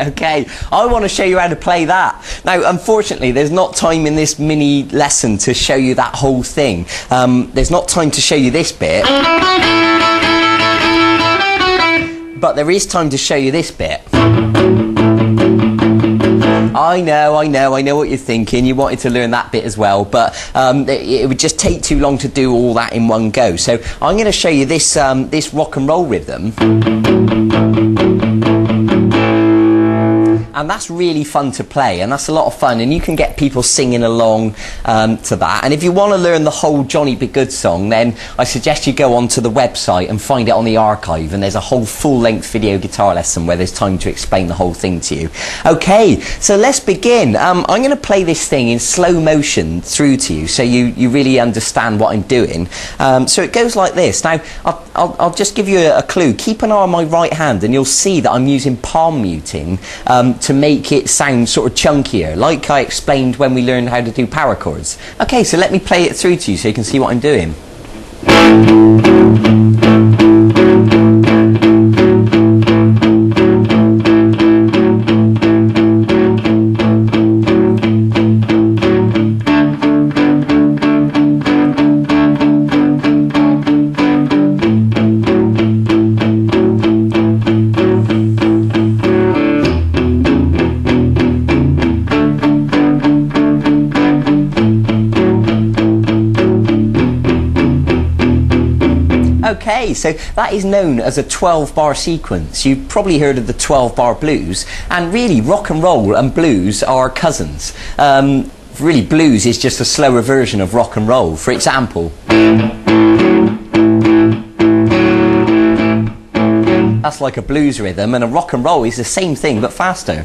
Okay, I want to show you how to play that. Now, unfortunately, there's not time in this mini lesson to show you that whole thing. There's not time to show you this bit. But there is time to show you this bit. I know what you're thinking. You wanted to learn that bit as well, but it would just take too long to do all that in one go. So I'm going to show you this, this rock and roll rhythm. And that's really fun to play, and that's a lot of fun, and you can get people singing along to that. And if you want to learn the whole Johnny B. Goode song, then I suggest you go onto the website and find it on the archive, and there's a whole full-length video guitar lesson where there's time to explain the whole thing to you. Okay, so let's begin. I'm going to play this thing in slow motion through to you so you really understand what I'm doing. So it goes like this. Now, I'll just give you a clue. Keep an eye on my right hand and you'll see that I'm using palm muting to make it sound sort of chunkier, like I explained when we learned how to do power chords. Okay, so let me play it through to you so you can see what I'm doing. Okay, so that is known as a 12-bar sequence. You've probably heard of the 12-bar blues, and really rock and roll and blues are cousins. Really, blues is just a slower version of rock and roll. For example, that's like a blues rhythm, and a rock and roll is the same thing but faster.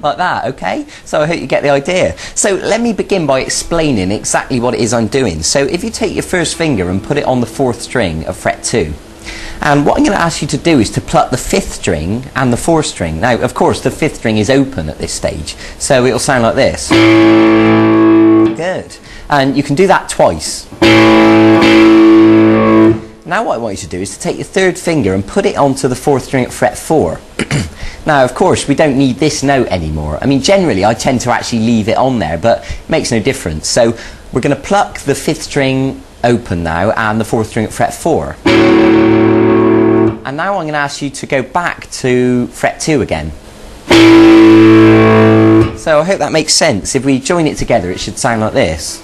Like that, okay? So I hope you get the idea. So let me begin by explaining exactly what it is I'm doing. So if you take your first finger and put it on the 4th string of fret 2, and what I'm going to ask you to do is to pluck the 5th string and the 4th string. Now, of course, the 5th string is open at this stage, so it'll sound like this. Good. And you can do that twice. Now what I want you to do is to take your 3rd finger and put it onto the 4th string at fret 4. Now, of course, we don't need this note anymore. I mean, generally, I tend to actually leave it on there, but it makes no difference. So we're going to pluck the 5th string open now and the 4th string at fret 4. And now I'm going to ask you to go back to fret 2 again. So I hope that makes sense. If we join it together, it should sound like this.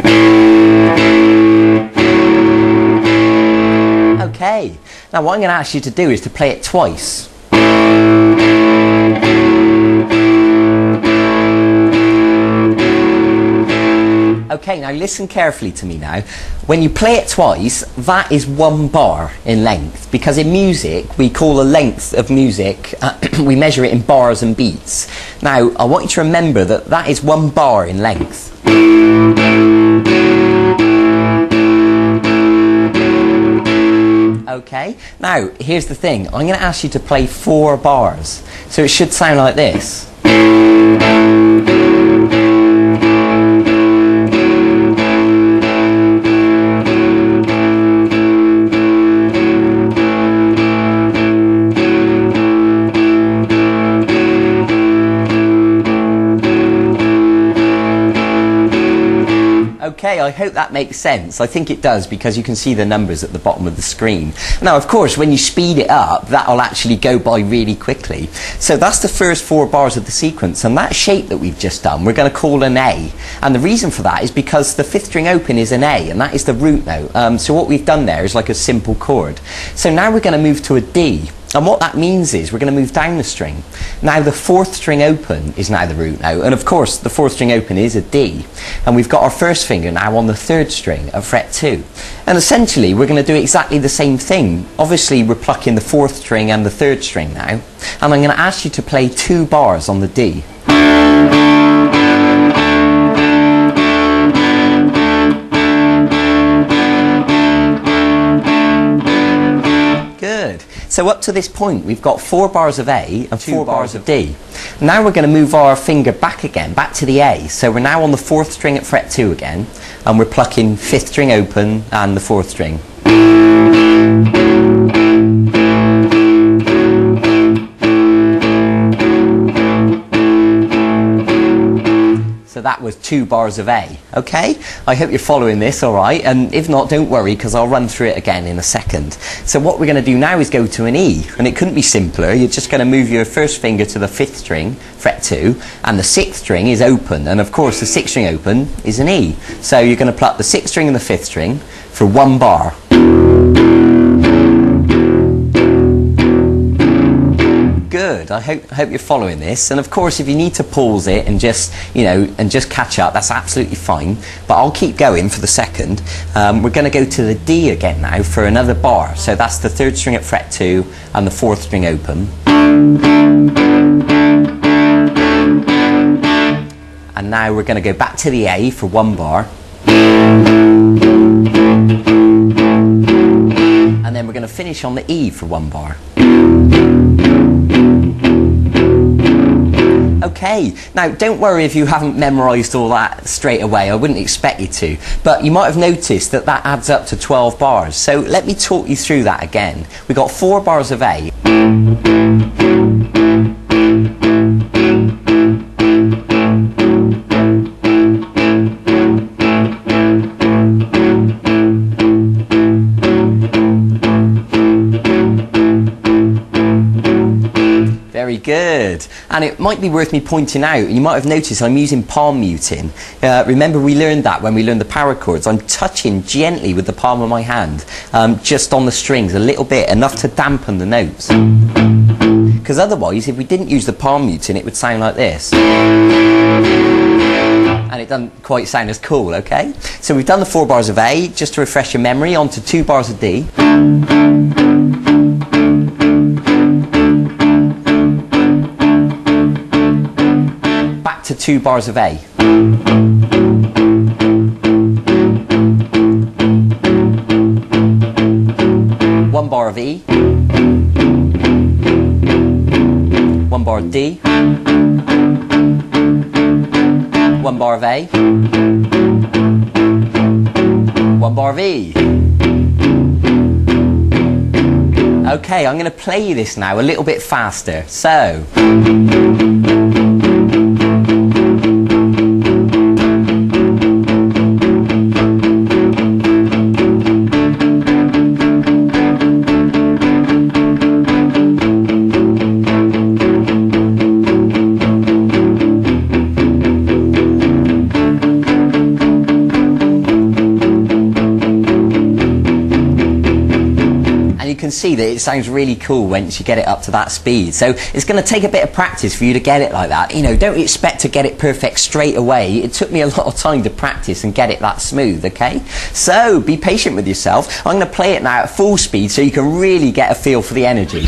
Okay. Now what I'm going to ask you to do is to play it twice. Okay, now listen carefully to me now. When you play it twice, that is 1 bar in length, because in music we call a length of music, we measure it in bars and beats. Now I want you to remember that that is 1 bar in length. Okay, now here's the thing. I'm going to ask you to play 4 bars, so it should sound like this. Okay, I hope that makes sense. I think it does, because you can see the numbers at the bottom of the screen. Now, of course, when you speed it up, that'll actually go by really quickly. So that's the first 4 bars of the sequence, and that shape that we've just done, we're going to call an A. And the reason for that is because the 5th string open is an A, and that is the root note. So what we've done there is like a simple chord. So now we're going to move to a D. And what that means is we're going to move down the string. Now the fourth string open is now the root note, and of course the fourth string open is a D, and we've got our first finger now on the third string at fret 2. And essentially we're going to do exactly the same thing. Obviously we're plucking the fourth string and the third string now, and I'm going to ask you to play 2 bars on the D. Good. So up to this point we've got 4 bars of A and 4 bars of D. Now we're going to move our finger back again, back to the A. So we're now on the 4th string at fret 2 again, and we're plucking 5th string open and the 4th string. So that was 2 bars of A, okay? I hope you're following this, all right? And if not, don't worry, because I'll run through it again in a second. So what we're going to do now is go to an E, and it couldn't be simpler. You're just going to move your first finger to the 5th string, fret 2, and the 6th string is open, and of course the 6th string open is an E. So you're going to pluck the 6th string and the 5th string for 1 bar. Good. I hope you're following this, and of course if you need to pause it and just catch up, that's absolutely fine, but I'll keep going for the second. We're going to go to the D again now for another bar. So that's the 3rd string at fret 2 and the 4th string open, and now we're going to go back to the A for 1 bar, and then we're going to finish on the E for 1 bar. Okay, now don't worry if you haven't memorised all that straight away, I wouldn't expect you to, but you might have noticed that that adds up to 12 bars, so let me talk you through that again. We've got 4 bars of A, very good. And it might be worth me pointing out, you might have noticed I'm using palm muting. Remember we learned that when we learned the power chords. I'm touching gently with the palm of my hand, just on the strings a little bit, enough to dampen the notes. Because otherwise, if we didn't use the palm muting, it would sound like this. And it doesn't quite sound as cool, okay? So we've done the 4 bars of A, just to refresh your memory, onto 2 bars of D. To 2 bars of A. 1 bar of E. 1 bar of D. 1 bar of A. 1 bar of E. Okay, I'm going to play you this now a little bit faster. So. You can see that it sounds really cool once you get it up to that speed. So it's going to take a bit of practice for you to get it like that. You know, don't expect to get it perfect straight away. It took me a lot of time to practice and get it that smooth, okay? So be patient with yourself. I'm going to play it now at full speed so you can really get a feel for the energy.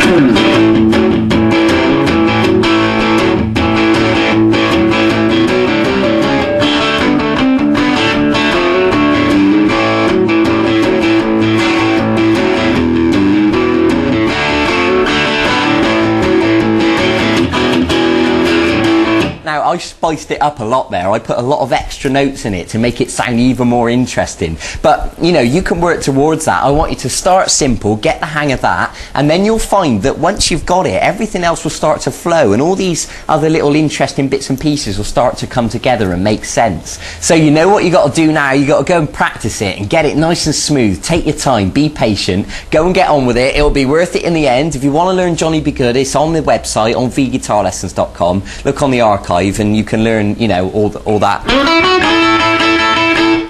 I spiced it up a lot there. I put a lot of extra notes in it to make it sound even more interesting. But, you know, you can work towards that. I want you to start simple, get the hang of that, and then you'll find that once you've got it, everything else will start to flow, and all these other little interesting bits and pieces will start to come together and make sense. So you know what you got to do now. You got to go and practice it and get it nice and smooth. Take your time, be patient, go and get on with it. It'll be worth it in the end. If you want to learn Johnny B. Goode, it's on the website on vguitarlessons.com. Look on the archive and you can learn, you know, all that.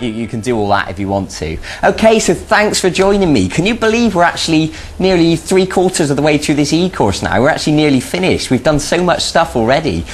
you can do all that if you want to. Okay, so thanks for joining me. Can you believe we're actually nearly 3/4 of the way through this e-course now? We're actually nearly finished. We've done so much stuff already.